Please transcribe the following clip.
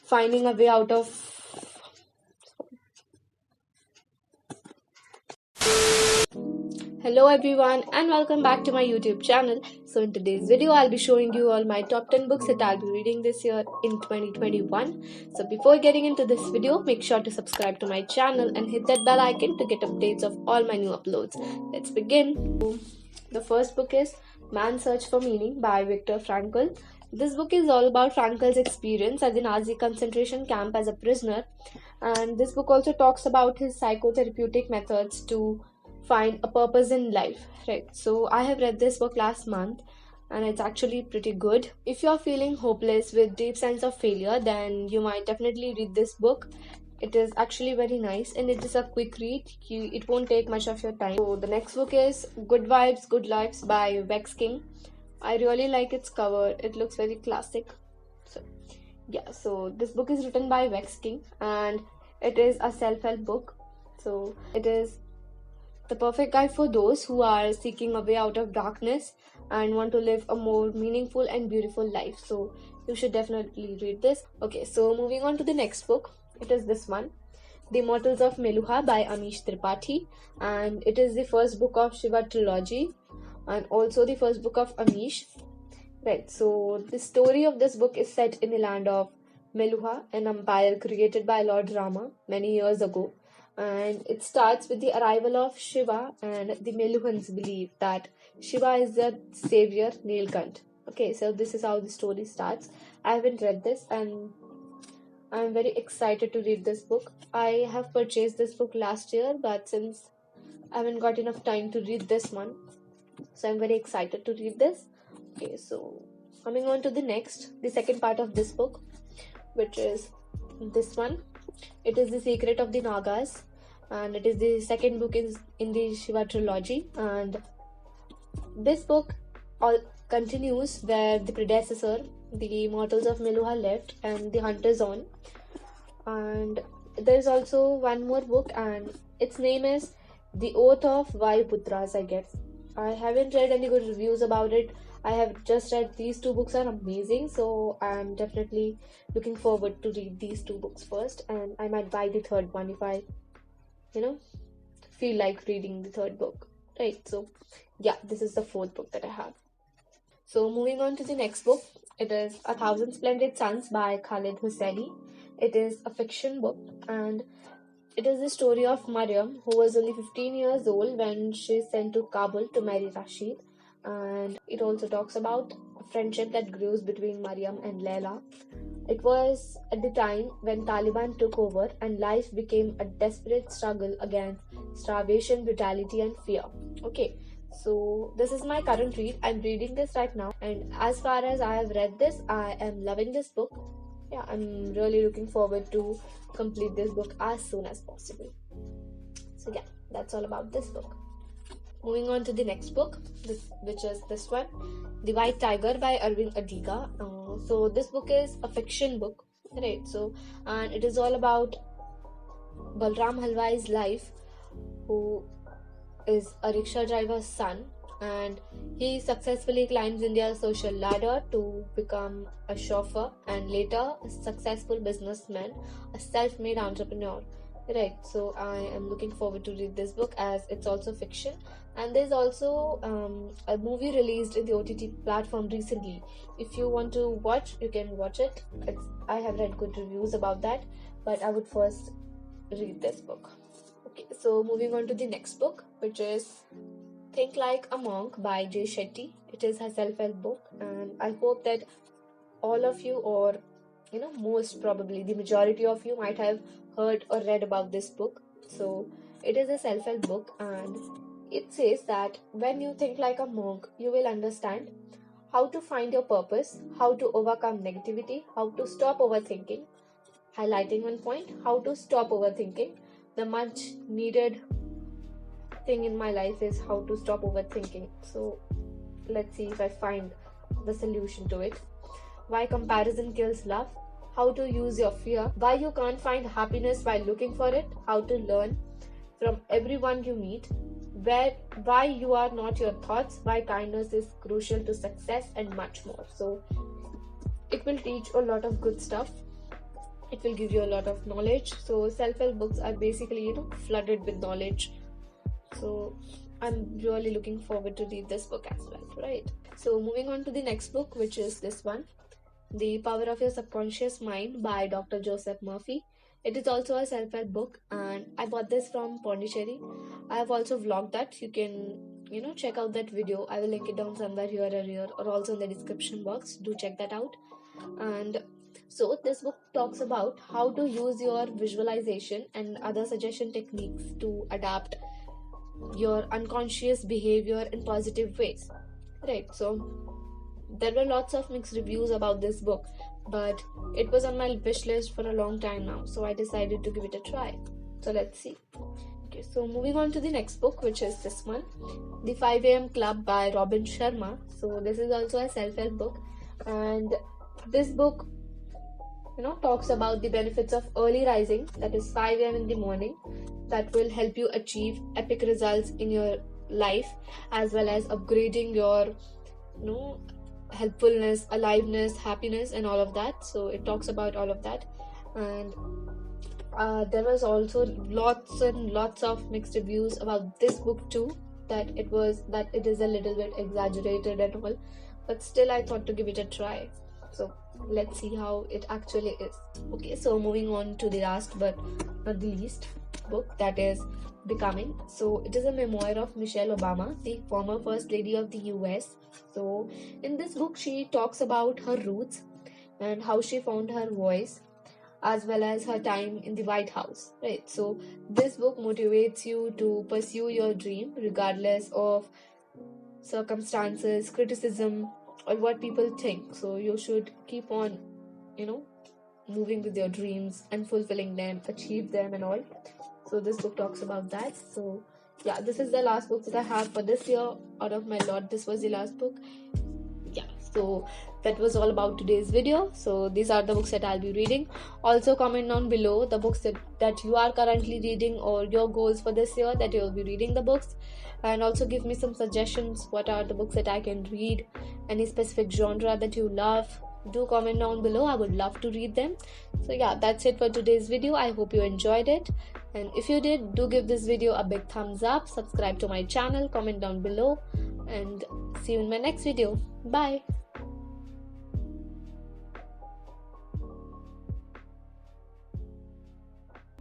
finding a way out of. Hello everyone and welcome back to my YouTube channel. So in today's video I'll be showing you all my top 10 books that I'll be reading this year in 2021. So before getting into this video, make sure to subscribe to my channel and hit that bell icon to get updates of all my new uploads. Let's begin. The first book is Man's Search for Meaning by Viktor Frankl. This book is all about Frankl's experience at the Nazi concentration camp as a prisoner, and this book also talks about his psychotherapeutic methods to find a purpose in life. Right. So I have read this book last month and it's actually pretty good. If you're feeling hopeless with deep sense of failure, then you might definitely read this book. It is actually very nice and it is a quick read. It won't take much of your time. So the next book is Good Vibes, Good Lives by Vex King. I really like its cover. It looks very classic. So yeah, so this book is written by Vex King and it is a self-help book. So it is the perfect guide for those who are seeking a way out of darkness and want to live a more meaningful and beautiful life. So you should definitely read this. Okay, so moving on to the next book. It is this one, The Immortals of Meluha by Amish Tripathi, and it is the first book of Shiva trilogy and also the first book of Amish. Right, so the story of this book is set in the land of Meluha, an empire created by Lord Rama many years ago. And it starts with the arrival of Shiva, and the Meluhans believe that Shiva is their savior, Nilkant. Okay, so this is how the story starts. I haven't read this and I'm very excited to read this book. I have purchased this book last year, but since I haven't got enough time to read this one, so I'm very excited to read this. Okay, so coming on to the second part of this book, which is this one. It is The Secret of the Nagas, and it is the second book in the Shiva trilogy. And this book all continues where the predecessor, the Immortals of Meluha, left and the Hunters on. And there is also one more book, and its name is The Oath of Vayuputras, I guess. I haven't read any good reviews about it. I have just read these two books are amazing, so I'm definitely looking forward to read these two books first, and I might buy the third one if I, feel like reading the third book. Right, so yeah, this is the fourth book that I have. So moving on to the next book, it is A Thousand Splendid Suns by Khalid Hosseini. It is a fiction book and it is the story of Mariam, who was only 15 years old when she is sent to Kabul to marry Rashid. And it also talks about a friendship that grows between Mariam and Leila. It was at the time when Taliban took over and life became a desperate struggle against starvation, brutality, and fear. Okay, so this is my current read. I'm reading this right now, and as far as I have read this, I am loving this book. Yeah, I'm really looking forward to complete this book as soon as possible. So yeah, that's all about this book. Moving on to the next book, which is this one, The White Tiger by Arvind Adiga. So this book is a fiction book, right? So, and it is all about Balram Halwai's life, who is a rickshaw driver's son, and he successfully climbs India's social ladder to become a chauffeur and later a successful businessman, a self-made entrepreneur. Right, so I am looking forward to read this book as it's also fiction, and there's also a movie released in the OTT platform recently. If you want to watch, you can watch it. I have read good reviews about that, but I would first read this book. Okay, so moving on to the next book, which is Think Like a Monk by Jay Shetty. It is her self-help book, and I hope that all of you, or most probably the majority of you, might have heard or read about this book. So it is a self-help book, and it says that when you think like a monk, you will understand how to find your purpose, how to overcome negativity, how to stop overthinking. Highlighting one point, how to stop overthinking. The much needed thing in my life is how to stop overthinking. So let's see if I find the solution to it. Why comparison kills love, how to use your fear, why you can't find happiness while looking for it, how to learn from everyone you meet, why you are not your thoughts, why kindness is crucial to success, and much more. So it will teach a lot of good stuff. It will give you a lot of knowledge. So self-help books are basically, flooded with knowledge. So I'm really looking forward to read this book as well, right? So moving on to the next book, which is this one, The Power of Your Subconscious Mind by Dr. Joseph Murphy. It is also a self-help book, and I bought this from Pondicherry. I have also vlogged that. You can, check out that video. I will link it down somewhere here or here, or also in the description box. Do check that out. And so this book talks about how to use your visualization and other suggestion techniques to adapt your unconscious behavior in positive ways. Right. So there were lots of mixed reviews about this book, but it was on my wish list for a long time now, so I decided to give it a try. So let's see. Okay, so moving on to the next book, which is this one, The 5 a.m. Club by Robin Sharma. So this is also a self-help book, and this book talks about the benefits of early rising, that is 5 a.m. in the morning, that will help you achieve epic results in your life, as well as upgrading your helpfulness, aliveness, happiness, and all of that. So it talks about all of that. And there was also lots and lots of mixed reviews about this book too, that it is a little bit exaggerated and all, but still I thought to give it a try. So let's see how it actually is. Okay, so moving on to the last but not the least book, that is Becoming. So it is a memoir of Michelle Obama, the former First Lady of the US. So in this book, she talks about her roots and how she found her voice, as well as her time in the White House, right? So this book motivates you to pursue your dream regardless of circumstances, criticism, or what people think. So you should keep on, moving with your dreams and fulfilling them, achieve them and all. So this book talks about that. So yeah, this is the last book that I have for this year. Out of my lot, this was the last book. Yeah, so that was all about today's video. So these are the books that I'll be reading. Also comment down below the books that you are currently reading, or your goals for this year that you'll be reading the books. And also give me some suggestions. What are the books that I can read? Any specific genre that you love? Do comment down below. I would love to read them. So yeah, that's it for today's video. I hope you enjoyed it. And if you did, do give this video a big thumbs up. Subscribe to my channel. Comment down below. And see you in my next video. Bye.